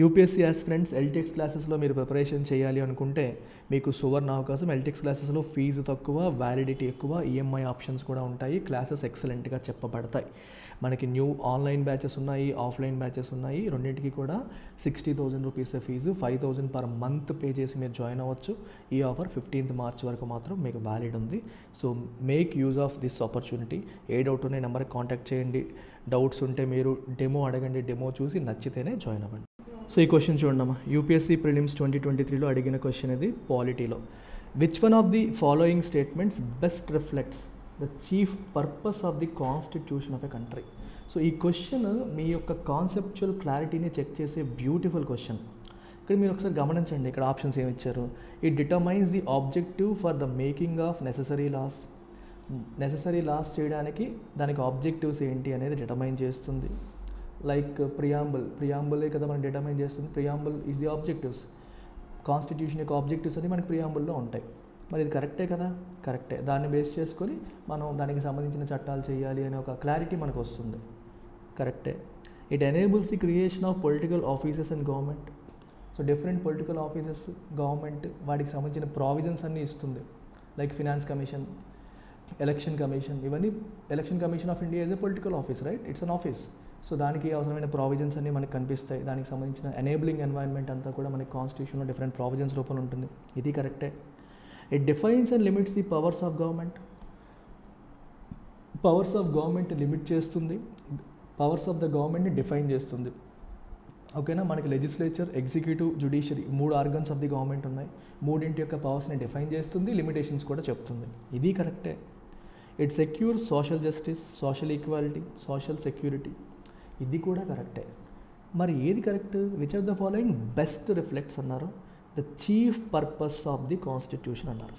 UPSC aspirants LTX క్లాసెస్లో మీరు preparation చేయాలి అనుకుంటే మీకు సువర్ణ అవకాశం. ఎల్టీఎక్స్ క్లాసెస్లో ఫీజు తక్కువ, వ్యాలిడిటీ ఎక్కువ, ఈఎంఐ ఆప్షన్స్ కూడా ఉంటాయి. క్లాసెస్ ఎక్సలెంట్గా చెప్పబడతాయి. మనకి న్యూ ఆన్లైన్ బ్యాచెస్ ఉన్నాయి, ఆఫ్లైన్ బ్యాచెస్ ఉన్నాయి. రెండింటికి కూడా 60,000 rupees fees, 5,000 per month pay చేసి మీరు జాయిన్ అవ్వచ్చు. ఈ ఆఫర్ 15th మార్చ్ వరకు మాత్రం మీకు వ్యాలిడ్ ఉంది. So make use of this opportunity. A doubt ఉన్నాయి నెంబర్కి కాంటాక్ట్ చేయండి. డౌట్స్ ఉంటే మీరు డెమో అడగండి, డెమో చూసి నచ్చితేనే జాయిన్ అవ్వండి. సో ఈ క్వశ్చన్ చూడమ్మా, యూపీఎస్సీ ప్రిలిమ్స్ 2023లో అడిగిన క్వశ్చన్ ఇది పాలిటీలో. Which one of the following statements best reflects the chief purpose of the constitution of a country? So ఈ క్వశ్చన్ మీ యొక్క కాన్సెప్చువల్ క్లారిటీని చెక్ చేసే బ్యూటిఫుల్ క్వశ్చన్. ఇక్కడ మీరు ఒకసారి గమనించండి, ఇక్కడ ఆప్షన్స్ ఏమి ఇచ్చారు. It determines the objective for the making of necessary laws. Necessary laws చేయడానికి దానికి ఆబ్జెక్టివ్స్ ఏంటి అనేది డిటర్మైన్ చేస్తుంది. లైక్ ప్రియాంబులే కదా మనం డిటర్మైన్ చేస్తుంది. Preamble is the objectives. Constitution యొక్క ఆబ్జెక్టివ్స్ అని మనకి ప్రియాంబుల్లో ఉంటాయి. మరి ఇది కరెక్టే కదా? కరెక్టే. దాన్ని బేస్ చేసుకొని మనం దానికి సంబంధించిన చట్టాలు చేయాలి అనే ఒక క్లారిటీ మనకు వస్తుంది. కరెక్టే. It enables the creation of political offices and government. So different political offices, government వాటికి సంబంధించిన ప్రావిజన్స్ అన్నీ ఇస్తుంది. Like finance commission, election commission, ఇవన్నీ. Election commission of India is a political office, right? It's an office. So దానికి అవసరమైన provisions అన్నీ మనకు కనిపిస్తాయి. దానికి సంబంధించిన ఎనేబులింగ్ ఎన్వైర్న్మెంట్ అంతా కూడా మనకి కాన్స్టిట్యూషన్లో డిఫరెంట్ ప్రావిజన్స్ రూపంలో ఉంటుంది. ఇది కరెక్టే. It defines and limits the powers of government. Powers of government limit చేస్తుంది, పవర్స్ ఆఫ్ ద గవర్నమెంట్ని డిఫైన్ చేస్తుంది. ఓకేనా? మనకి legislature, executive, judiciary 3 organs of the government ఉన్నాయి. మూడింటి యొక్క పవర్స్ని డిఫైన్ చేస్తుంది, లిమిటేషన్స్ కూడా చెప్తుంది. ఇది కరెక్టే. It secures social justice, social equality, social security. ఇది కూడా కరెక్టే. మరి ఏది correct? Which of the following best reflects అన్నారు? The chief purpose of the constitution అన్నారు.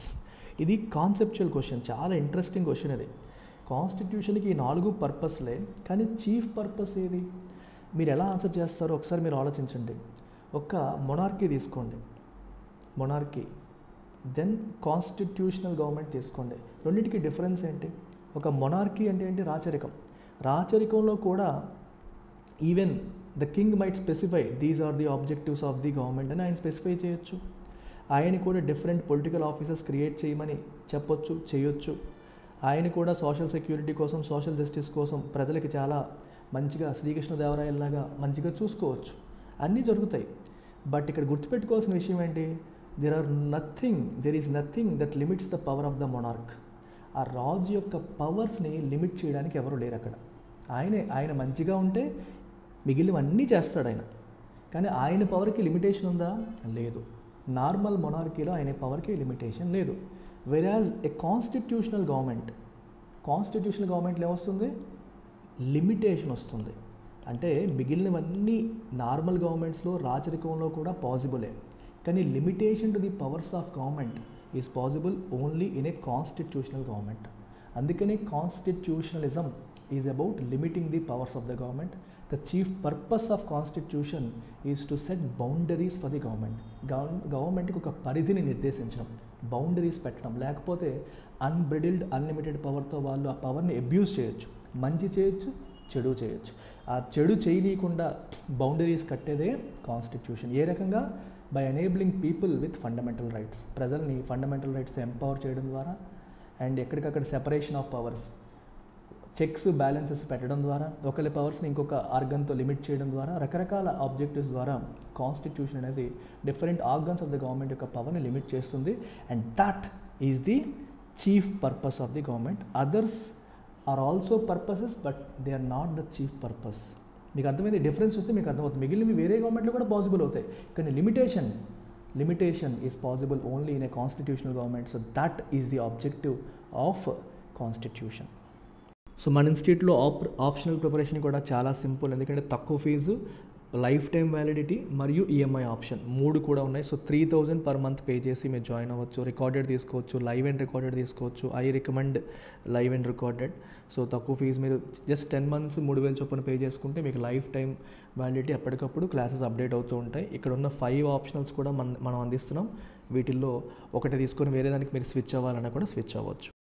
ఇది కాన్సెప్చువల్ క్వశ్చన్, చాలా ఇంట్రెస్టింగ్ క్వశ్చన్ ఇది. కాన్స్టిట్యూషన్కి ఈ 4 పర్పస్లే, కానీ చీఫ్ పర్పస్ ఏది? మీరు ఎలా ఆన్సర్ చేస్తారో ఒకసారి మీరు ఆలోచించండి. ఒక మొనార్కీ తీసుకోండి, మొనార్కీ, దెన్ కాన్స్టిట్యూషనల్ గవర్నమెంట్ తీసుకోండి. రెండింటికి డిఫరెన్స్ ఏంటి? ఒక మొనార్కీ అంటే ఏంటి? రాచరికం. రాచరికంలో కూడా even the king might specify these are the objectives of the government అని ఆయన స్పెసిఫై చేయొచ్చు. ఆయన కూడా డిఫరెంట్ పొలిటికల్ ఆఫీసెస్ క్రియేట్ చేయమని చెప్పొచ్చు, చేయొచ్చు. ఆయన కూడా సోషల్ సెక్యూరిటీ కోసం, సోషల్ జస్టిస్ కోసం ప్రజలకి చాలా మంచిగా శ్రీకృష్ణదేవరాయల్లాగా మంచిగా చూసుకోవచ్చు. అన్నీ జరుగుతాయి. బట్ ఇక్కడ గుర్తుపెట్టుకోవాల్సిన విషయం ఏంటి? There is nothing that limits the power of the monarch. ఆ రాజు యొక్క పవర్స్ని లిమిట్ చేయడానికి ఎవరు లేరు అక్కడ. ఆయన మంచిగా ఉంటే మిగిలినవన్నీ చేస్తాడు ఆయన. కానీ ఆయన పవర్కి లిమిటేషన్ ఉందా? లేదు. నార్మల్ మొనార్కీలో ఆయన పవర్కి లిమిటేషన్ లేదు. వెరాజ్ ఏ కాన్స్టిట్యూషనల్ గవర్నమెంట్లో ఏమొస్తుంది? లిమిటేషన్ వస్తుంది. అంటే మిగిలినవన్నీ నార్మల్ గవర్నమెంట్స్లో, రాచరికంలో కూడా పాసిబులే. కానీ limitation to the powers of government is possible only in a constitutional government. అందుకనే constitutionalism is about limiting the powers of the government. The chief purpose of constitution is to set boundaries for the government. గవర్నమెంట్కి ఒక పరిధిని నిర్దేశించడం, boundaries పెట్టడం. లేకపోతే అన్బ్రిడిల్డ్, unlimited పవర్తో వాళ్ళు ఆ పవర్ని abuse చేయొచ్చు. మంచి చేయొచ్చు, చెడు చేయొచ్చు. ఆ చెడు చేయనీయకుండా బౌండరీస్ కట్టేదే కాన్స్టిట్యూషన్. ఏ రకంగా? By enabling people with fundamental rights. ప్రజల్ని ఫండమెంటల్ రైట్స్ ఎంపవర్ చేయడం ద్వారా, అండ్ ఎక్కడికక్కడ separation of powers, checks balances పెట్టడం ద్వారా, ఒకరి పవర్స్ని ఇంకొక ఆర్గన్తో లిమిట్ చేయడం ద్వారా, రకరకాల ఆబ్జెక్టివ్స్ ద్వారా కాన్స్టిట్యూషన్ అనేది different organs of the government యొక్క పవర్ని లిమిట్ చేస్తుంది. And that is the chief purpose of the government. Others are also purposes, but they are not the chief purpose. మీకు అర్థమైంది? డిఫరెన్స్ వస్తే మీకు అర్థమవుతుంది. మిగిలినవి వేరే గవర్నమెంట్లో కూడా పాసిబుల్ అవుతాయి, కానీ limitation is possible only in a constitutional government. So that is the objective of constitution. So మన ఇన్స్టిట్యూట్లో ఆప్షనల్ ప్రిపరేషన్ కూడా చాలా సింపుల్. ఎందుకంటే తక్కువ ఫీజు, లైఫ్ టైం వ్యాలిడిటీ మరియు ఈఎంఐ ఆప్షన్ 3 కూడా ఉన్నాయి. సో 3,000 పర్ మంత్ పే చేసి మీరు జాయిన్ అవ్వచ్చు. రికార్డెడ్ తీసుకోవచ్చు, లైవ్ అండ్ రికార్డెడ్ తీసుకోవచ్చు. I recommend live and recorded. So తక్కువ ఫీజు, మీరు జస్ట్ 10 months 3,000 చొప్పున పే చేసుకుంటే మీకు లైఫ్ టైం వ్యాలిడిటీ, ఎప్పటికప్పుడు క్లాసెస్ అప్డేట్ అవుతూ ఉంటాయి. ఇక్కడ ఉన్న 5 ఆప్షనల్స్ కూడా మనం అందిస్తున్నాం. వీటిల్లో ఒకటి తీసుకొని వేరే దానికి మీరు స్విచ్ అవ్వాలన్నా కూడా స్విచ్ అవ్వచ్చు.